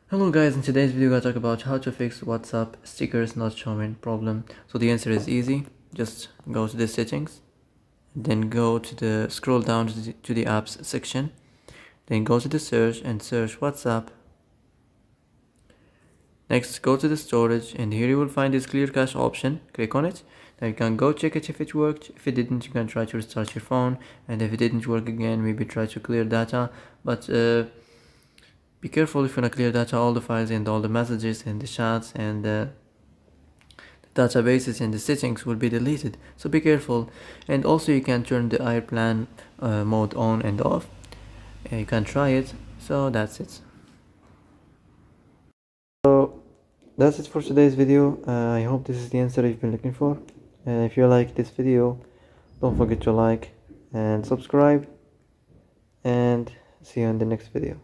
Hello guys, in today's video I talk about how to fix WhatsApp stickers not showing problem. So the answer is easy. Just go to the settings, then go to the scroll down to the apps section, then go to the search and search WhatsApp. Next go to the storage and here you will find this clear cache option. Click on it. Then you can go check it if it worked. If it didn't, you can try to restart your phone, and if it didn't work again, maybe try to clear data, but be careful if you want to clear data, all the files and all the messages and the chats and the databases and the settings will be deleted, so be careful. And also you can turn the airplane mode on and off. You can try it. So that's it. So that's it for today's video. I hope this is the answer you've been looking for. If you like this video, don't forget to like and subscribe, and see you in the next video.